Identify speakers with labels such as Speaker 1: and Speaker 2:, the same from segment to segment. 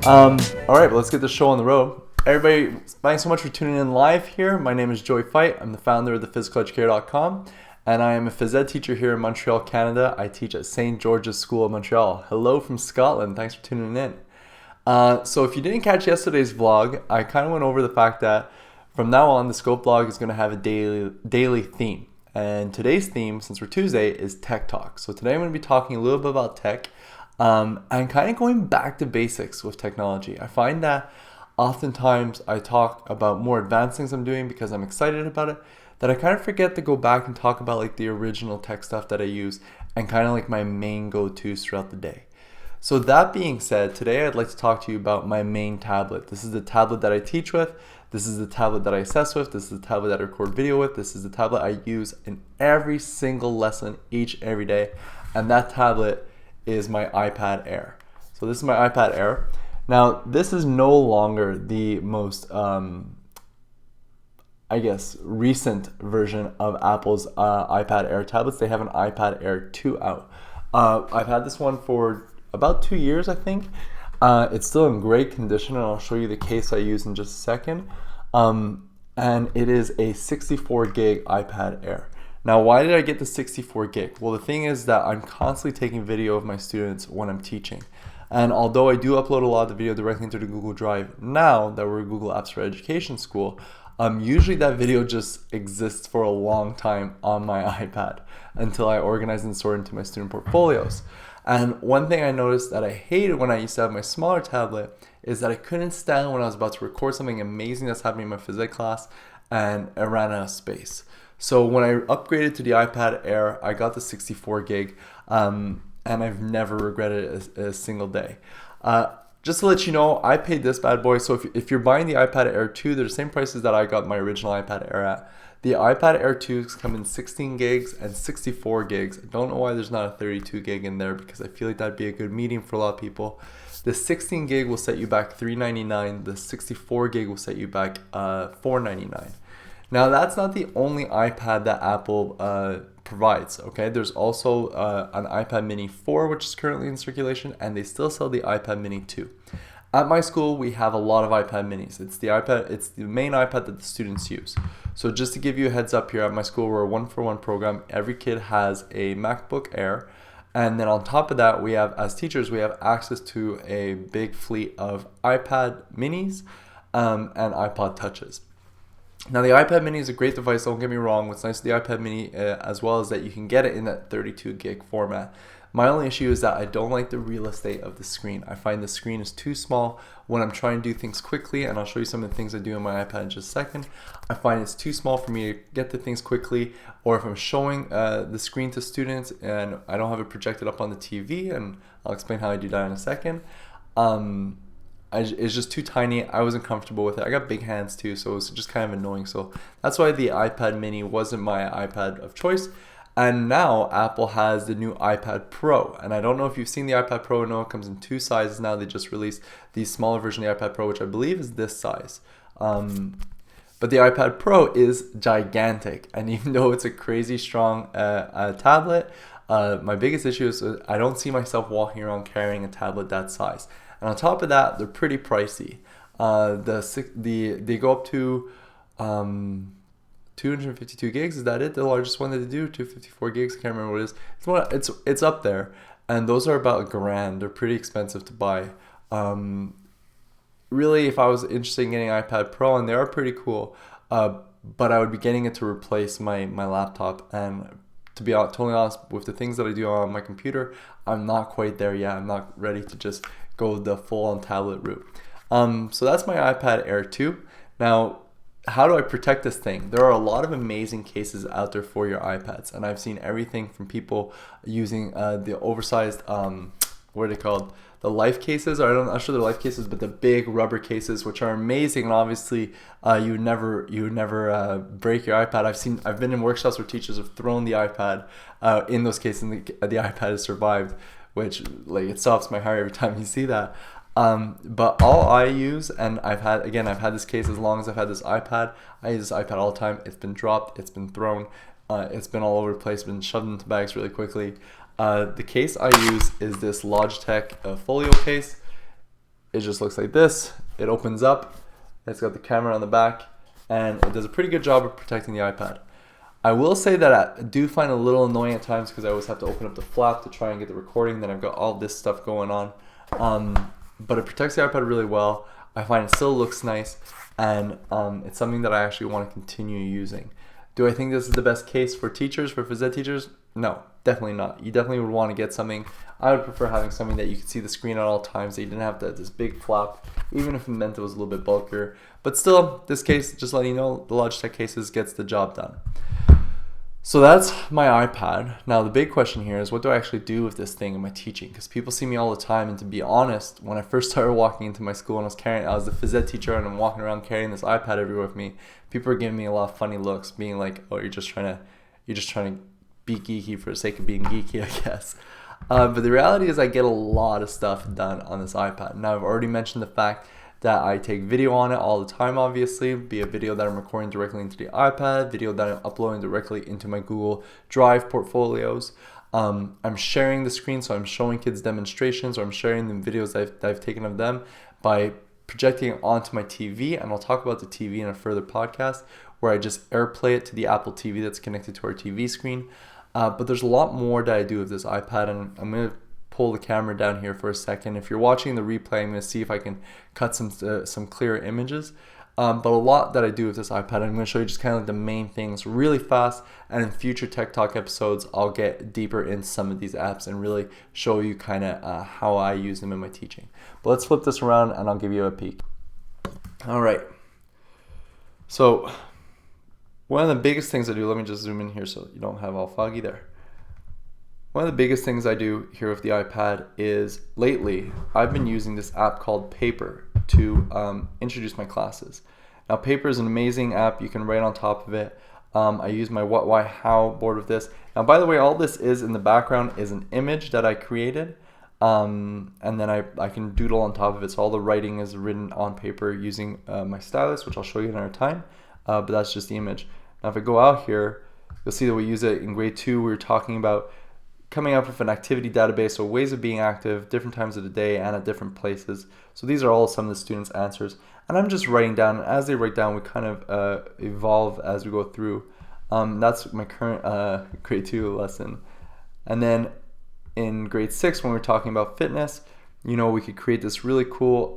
Speaker 1: All right, let's get the show on the road. Everybody, thanks so much for tuning in live here. My name is Joey Feith. I'm the founder of thephysicaleducator.com, and I am a phys ed teacher here in Montreal, Canada. I teach at St. George's School of Montreal. Hello from Scotland. Thanks for tuning in. So if you didn't catch yesterday's vlog, I kind of went over the fact that from now on, the Scope vlog is going to have a daily theme. And today's theme, since we're Tuesday, is Tech Talk. So today I'm going to be talking a little bit about tech and kind of going back to basics with technology. I find that oftentimes I talk about more advanced things I'm doing because I'm excited about it, that I kind of forget to go back and talk about like the original tech stuff that I use and kind of like my main go-tos throughout the day. So that being said, today I'd like to talk to you about my main tablet. This is the tablet that I teach with. This is the tablet that I assess with. This is the tablet that I record video with. This is the tablet I use in every single lesson each and every day. And that tablet is my iPad Air. So this is my iPad Air. Now, this is no longer the most, recent version of Apple's iPad Air tablets. They have an iPad Air 2 out. I've had this one for about 2 years, I think. It's still in great condition, and I'll show you the case I use in just a second. And it is a 64 gig iPad Air. Now, why did I get the 64 gig? Well, the thing is that I'm constantly taking video of my students when I'm teaching. And although I do upload a lot of the video directly into the Google Drive now that we're Google Apps for Education School, usually that video just exists for a long time on my iPad until I organize and sort into my student portfolios. And one thing I noticed that I hated when I used to have my smaller tablet is that I couldn't stand when I was about to record something amazing that's happening in my phys ed class and I ran out of space. So when I upgraded to the iPad Air, I got the 64 gig and I've never regretted it a single day. Just to let you know, I paid this bad boy. So if you're buying the iPad Air 2, they're the same prices that I got my original iPad Air at. The iPad Air 2s come in 16 gigs and 64 gigs. I don't know why there's not a 32 gig in there because I feel like that'd be a good medium for a lot of people. The 16 gig will set you back $399. The 64 gig will set you back $499. Now, that's not the only iPad that Apple provides, okay? There's also an iPad Mini 4, which is currently in circulation, and they still sell the iPad Mini 2. At my school, we have a lot of iPad Minis. It's the main iPad that the students use. So just to give you a heads up here, at my school, we're a 1-for-1 program. Every kid has a MacBook Air. And then on top of that, we have, as teachers, we have access to a big fleet of iPad Minis and iPod Touches. Now, the iPad Mini is a great device, don't get me wrong. What's nice with the iPad Mini as well is that you can get it in that 32 gig format. My only issue is that I don't like the real estate of the screen. I find the screen is too small when I'm trying to do things quickly, and I'll show you some of the things I do on my iPad in just a second. I find it's too small for me to get the things quickly, or if I'm showing the screen to students and I don't have it projected up on the TV, and I'll explain how I do that in a second. It's just too tiny. I wasn't comfortable with it. I got big hands too, so it was just kind of annoying. So that's why the iPad Mini wasn't my iPad of choice. And now Apple has the new iPad Pro. And I don't know if you've seen the iPad Pro. No, it comes in 2 sizes now. They just released the smaller version of the iPad Pro, which I believe is this size. But the iPad Pro is gigantic. And even though it's a crazy strong tablet, my biggest issue is I don't see myself walking around carrying a tablet that size. And on top of that, they're pretty pricey. They go up to 252 gigs. Is that it? The largest one that they do, 254 gigs. I can't remember what it is. It's up there, and those are about $1,000. They're pretty expensive to buy. Really, if I was interested in getting an iPad Pro, and they are pretty cool, but I would be getting it to replace my laptop. And to be totally honest, with the things that I do on my computer, I'm not quite there yet. I'm not ready to just go the full-on tablet route. So that's my iPad Air 2. Now, how do I protect this thing? There are a lot of amazing cases out there for your iPads, and I've seen everything from people using the oversized, what are they called? The life cases, or I'm not sure they're life cases, but the big rubber cases, which are amazing, and obviously you would never break your iPad. I've been in workshops where teachers have thrown the iPad in those cases, and the iPad has survived, which like it stops my heart every time you see that. But all I use, and I've had this case as long as I've had this iPad. I use this iPad all the time. It's been dropped, it's been thrown, it's been all over the place, been shoved into bags really quickly. The case I use is this Logitech folio case. it just looks like this. It opens up, it's got the camera on the back, and it does a pretty good job of protecting the iPad. I will say that I do find it a little annoying at times because I always have to open up the flap to try and get the recording. Then I've got all this stuff going on. But it protects the iPad really well. I find it still looks nice, and it's something that I actually want to continue using. Do I think this is the best case for teachers, for phys ed teachers? No, definitely not. You definitely would want to get something. I would prefer having something that you could see the screen at all times, that you didn't have to have this big flap, even if it meant it was a little bit bulkier. But still, this case, just letting you know, the Logitech cases gets the job done. So that's my iPad. Now the big question here is, what do I actually do with this thing in my teaching? Because people see me all the time, and to be honest, when I first started walking into my school and I was the phys ed teacher and I'm walking around carrying this iPad everywhere with me, people are giving me a lot of funny looks, being like, "Oh, you're just trying to be geeky for the sake of being geeky," I guess. But the reality is I get a lot of stuff done on this iPad. Now I've already mentioned the fact that I take video on it all the time, obviously, be a video that I'm recording directly into the iPad, video that I'm uploading directly into my Google Drive portfolios. I'm sharing the screen, so I'm showing kids demonstrations, or I'm sharing the videos that I've taken of them by projecting it onto my TV, and I'll talk about the TV in a further podcast where I just AirPlay it to the Apple TV that's connected to our TV screen. But there's a lot more that I do with this iPad, and I'm going to pull the camera down here for a second. If you're watching the replay, I'm going to see if I can cut some clearer images. But a lot that I do with this iPad, I'm going to show you just kind of like the main things really fast, and in future Tech Talk episodes, I'll get deeper into some of these apps and really show you kind of how I use them in my teaching. But let's flip this around and I'll give you a peek. All right. So one of the biggest things I do, let me just zoom in here so you don't have all foggy there. One of the biggest things I do here with the iPad is, lately, I've been using this app called Paper to introduce my classes. Now, Paper is an amazing app. You can write on top of it. I use my What, Why, How board with this. Now, by the way, all this is in the background is an image that I created, and then I can doodle on top of it. So all the writing is written on paper using my stylus, which I'll show you another time, but that's just the image. Now, if I go out here, you'll see that we use it in grade 2. We were talking about coming up with an activity database, so ways of being active, different times of the day and at different places. So these are all some of the students' answers. And I'm just writing down, and as they write down, we kind of evolve as we go through. That's my current grade 2 lesson. And then in grade 6, when we're talking about fitness, you know, we could create this really cool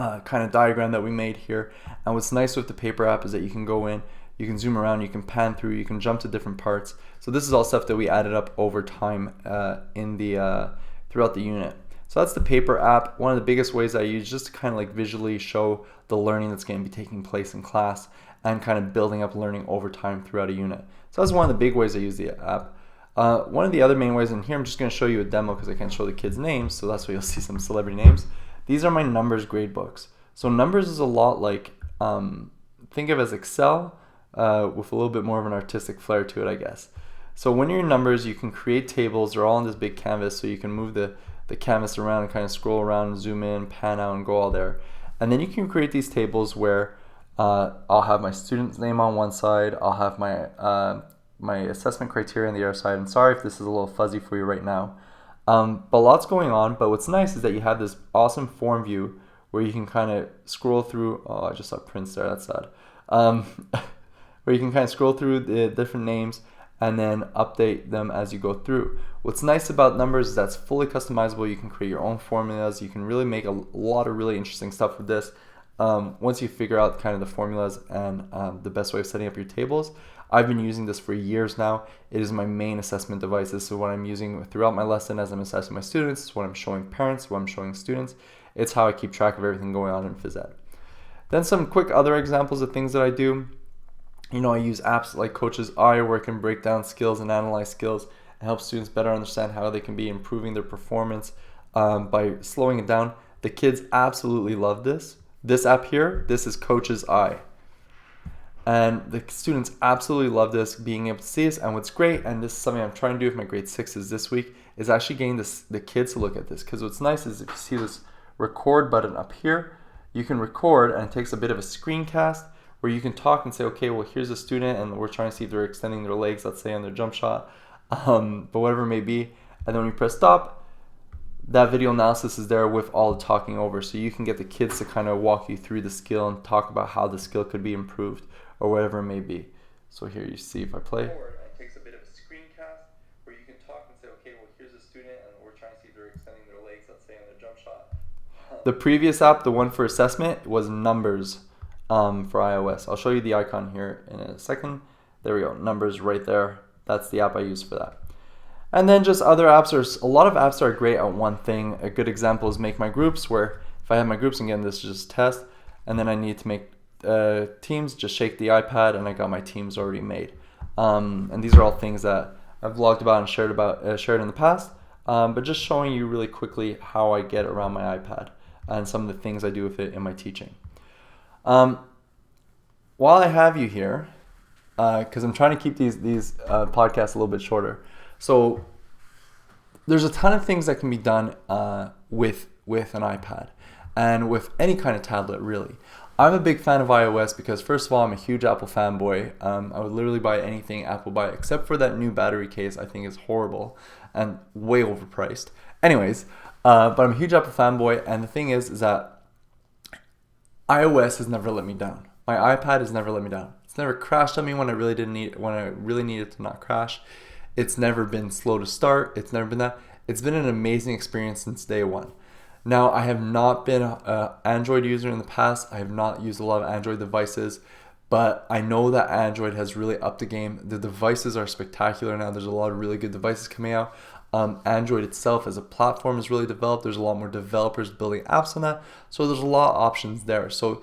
Speaker 1: kind of diagram that we made here. And what's nice with the Paper app is that you can go in, you can zoom around, you can pan through, you can jump to different parts. So this is all stuff that we added up over time throughout the unit. So that's the Paper app. One of the biggest ways I use just to kind of like visually show the learning that's going to be taking place in class and kind of building up learning over time throughout a unit. So that's one of the big ways I use the app. One of the other main ways, and here I'm just going to show you a demo because I can't show the kids' names, so that's why you'll see some celebrity names. These are my numbers grade books. So numbers is a lot like, think of as Excel, with a little bit more of an artistic flair to it, I guess. So when you're in numbers, you can create tables. They're all on this big canvas, so you can move the canvas around and kind of scroll around, zoom in, pan out, and go all there. And then you can create these tables where I'll have my student's name on one side, I'll have my assessment criteria on the other side. I'm sorry if this is a little fuzzy for you right now, but lots going on. But what's nice is that you have this awesome form view where you can kind of scroll through. Oh, I just saw Prince there, that's sad. Where you can kind of scroll through the different names and then update them as you go through. What's nice about numbers is that's fully customizable. You can create your own formulas. You can really make a lot of really interesting stuff with this once you figure out kind of the formulas and the best way of setting up your tables. I've been using this for years now. It is my main assessment device. This is what I'm using throughout my lesson as I'm assessing my students. It's what I'm showing parents, what I'm showing students. It's how I keep track of everything going on in phys ed. Then some quick other examples of things that I do. You know, I use apps like Coach's Eye where I can break down skills and analyze skills and help students better understand how they can be improving their performance by slowing it down. The kids absolutely love this. This app here, this is Coach's Eye. And the students absolutely love this, being able to see this. And what's great, and this is something I'm trying to do with my grade 6s this week, is actually getting the kids to look at this. Because what's nice is if you see this record button up here, you can record, and it takes a bit of a screencast where you can talk and say, okay, well, here's a student, and we're trying to see if they're extending their legs, let's say on their jump shot, but whatever it may be. And then when you press stop, that video analysis is there with all the talking over, so you can get the kids to kind of walk you through the skill and talk about how the skill could be improved or whatever it may be. So here you see if I play. It takes a bit of a screencast where you can talk and say, okay, well, here's a student and we're trying to see if they're extending their legs, let's say on their jump shot. The previous app, the one for assessment, was Numbers for iOS. I'll show you the icon here in a second. There we go, Numbers right there. That's the app I use for that. And then just other apps. There's a lot of apps that are great at one thing. A good example is Make My Groups, where if I have my groups, again, this is just test, and then I need to make teams, just shake the iPad, and I got my teams already made. And these are all things that I've vlogged about and shared in the past, but just showing you really quickly how I get around my iPad and some of the things I do with it in my teaching. While I have you here, because I'm trying to keep these podcasts a little bit shorter, so there's a ton of things that can be done with an iPad and with any kind of tablet, really. I'm a big fan of iOS because, first of all, I'm a huge Apple fanboy. I would literally buy anything Apple buy, except for that new battery case I think is horrible and way overpriced. Anyways, but I'm a huge Apple fanboy, and the thing is that iOS has never let me down. My iPad has never let me down. It's never crashed on me when I really needed it to not crash. It's never been slow to start. It's never been that. It's been an amazing experience since day one. Now, I have not been an Android user in the past. I have not used a lot of Android devices, but I know that Android has really upped the game. The devices are spectacular now. There's a lot of really good devices coming out. Android itself as a platform is really developed. There's a lot more developers building apps on that. So there's a lot of options there. So,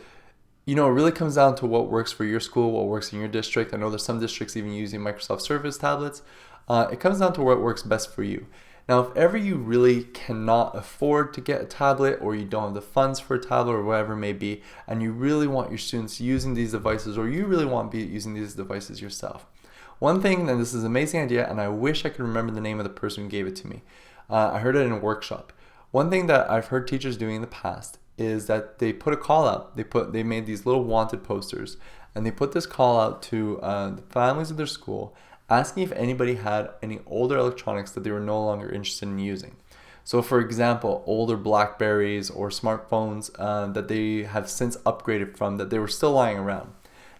Speaker 1: it really comes down to what works for your school, what works in your district. I know there's some districts even using Microsoft Surface tablets. It comes down to what works best for you. Now, if ever you really cannot afford to get a tablet, or you don't have the funds for a tablet, or whatever it may be, and you really want your students using these devices, or you really want to be using these devices yourself, one thing, and this is an amazing idea, and I wish I could remember the name of the person who gave it to me. I heard it in a workshop. One thing that I've heard teachers doing in the past is that they put a call out. They made these little wanted posters, and they put this call out to the families of their school, asking if anybody had any older electronics that they were no longer interested in using. So, for example, older Blackberries or smartphones that they have since upgraded from, that they were still lying around.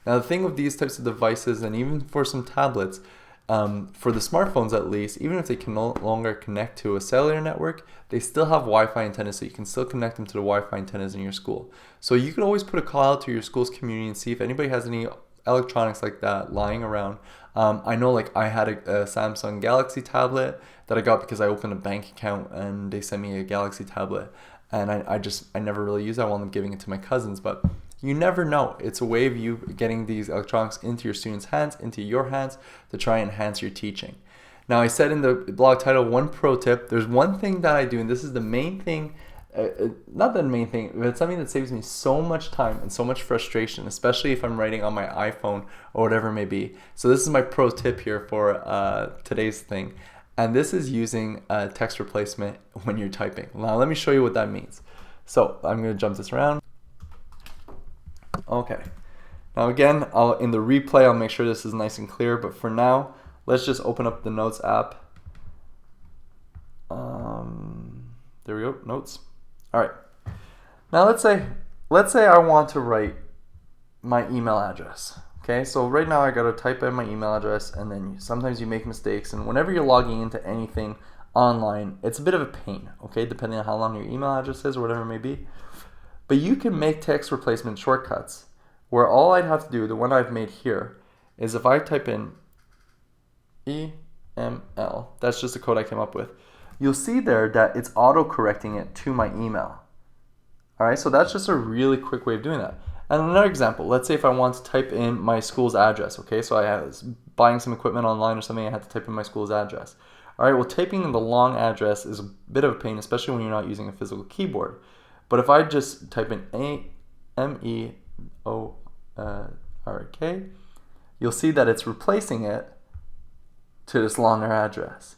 Speaker 1: Now, the thing with these types of devices, and even for some tablets, for the smartphones at least, even if they can no longer connect to a cellular network, they still have Wi-Fi antennas, so you can still connect them to the Wi-Fi antennas in your school. So you could always put a call out to your school's community and see if anybody has any electronics like that lying around. I know, like, I had a Samsung Galaxy tablet that I got because I opened a bank account and they sent me a Galaxy tablet, and I never really used that. I wound up giving it to my cousins, but you never know. It's a way of you getting these electronics into your students' hands, into your hands, to try and enhance your teaching. Now, I said in the blog title, one pro tip. There's one thing that I do, and this is the main thing. Not the main thing, but it's something that saves me so much time and so much frustration, especially if I'm writing on my iPhone or whatever it may be. So this is my pro tip here for today's thing. And this is using text replacement when you're typing. Now, let me show you what that means. So I'm going to jump this around. Okay. Now, again, in the replay, I'll make sure this is nice and clear. But for now, let's just open up the Notes app. There we go, Notes. All right. Now let's say I want to write my email address. Okay, so right now I gotta type in my email address, and then sometimes you make mistakes, and whenever you're logging into anything online, it's a bit of a pain, okay, depending on how long your email address is or whatever it may be. But you can make text replacement shortcuts where all I'd have to do, the one I've made here, is if I type in EML, that's just the code I came up with, you'll see there that it's auto-correcting it to my email. All right, so that's just a really quick way of doing that. And another example, let's say if I want to type in my school's address, okay? So I was buying some equipment online or something, I had to type in my school's address. All right, well, typing in the long address is a bit of a pain, especially when you're not using a physical keyboard. But if I just type in AMEORK, you'll see that it's replacing it to this longer address.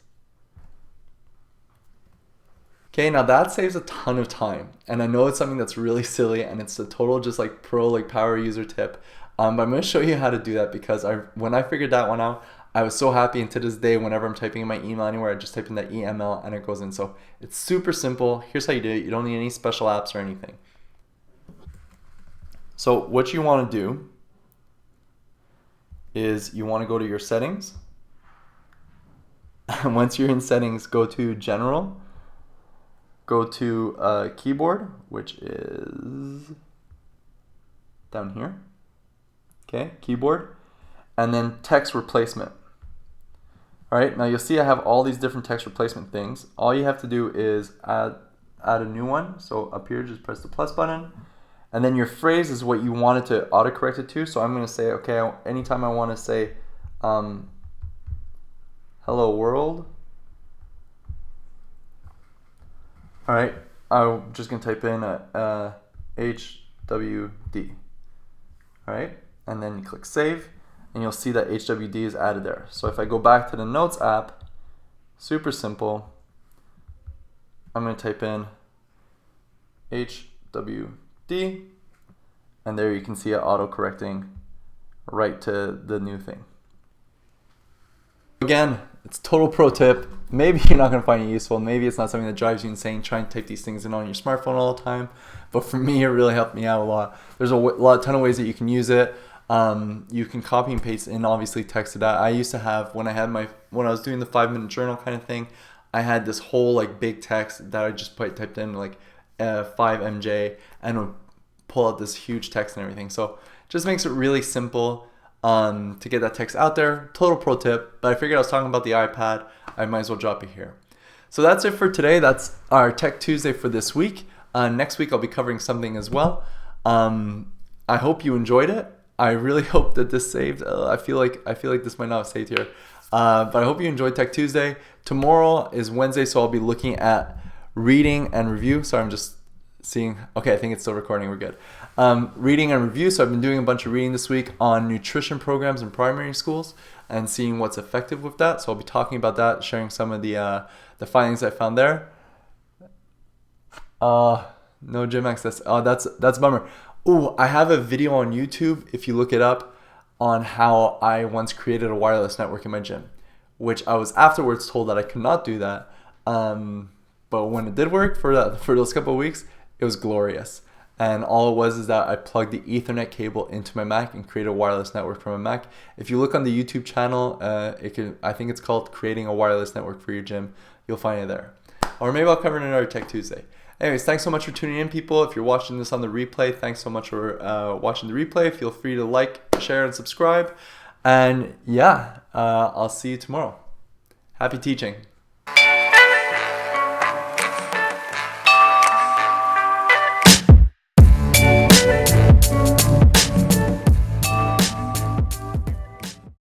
Speaker 1: Okay, now that saves a ton of time, and I know it's something that's really silly, and it's a total just like pro, like power user tip, but I'm going to show you how to do that, because when I figured that one out, I was so happy, and to this day, whenever I'm typing in my email anywhere, I just type in that EML and it goes in. So it's super simple. Here's how you do it. You don't need any special apps or anything. So what you want to do is you want to go to your settings. And once you're in settings, go to general, go to keyboard, which is down here. Okay, keyboard, and then text replacement. All right, now you'll see I have all these different text replacement things. All you have to do is add a new one. So up here, just press the plus button. And then your phrase is what you want it to autocorrect it to. So I'm going to say, okay, anytime I want to say hello world. All right, I'm just going to type in HWD. All right, and then you click save, and you'll see that HWD is added there. So if I go back to the Notes app, super simple. I'm going to type in HWD, and there you can see it auto-correcting right to the new thing. Again, it's total pro tip. Maybe you're not going to find it useful. Maybe it's not something that drives you insane trying to type these things in on your smartphone all the time. But for me, it really helped me out a lot. There's a ton of ways that you can use it. You can copy and paste and obviously text it out. I used to have, when I was doing the 5-minute journal kind of thing, I had this whole like big text that I just typed in like 5MJ and would pull out this huge text and everything. So it just makes it really simple to get that text out there. Total pro tip, but I figured I was talking about the iPad. I might as well drop it here. So that's it for today. That's our Tech Tuesday for this week. Next week I'll be covering something as well. I hope you enjoyed it. I really hope that this saved. I feel like this might not have saved here. But I hope you enjoyed Tech Tuesday. Tomorrow is Wednesday, so I'll be looking at reading and review. Sorry, I'm just seeing. Okay, I think it's still recording. We're good. Reading and review. So I've been doing a bunch of reading this week on nutrition programs in primary schools and seeing what's effective with that. So I'll be talking about that, sharing some of the findings I found there. No gym access. That's a bummer. Ooh, I have a video on YouTube, if you look it up, on how I once created a wireless network in my gym, which I was afterwards told that I could not do that. But when it did work for those couple of weeks, it was glorious. And all it was is that I plugged the Ethernet cable into my Mac and created a wireless network from my Mac. If you look on the YouTube channel, I think it's called Creating a Wireless Network for Your Gym. You'll find it there. Or maybe I'll cover it in another Tech Tuesday. Anyways, thanks so much for tuning in, people. If you're watching this on the replay, thanks so much for watching the replay. Feel free to like, share, and subscribe. And yeah, I'll see you tomorrow. Happy teaching.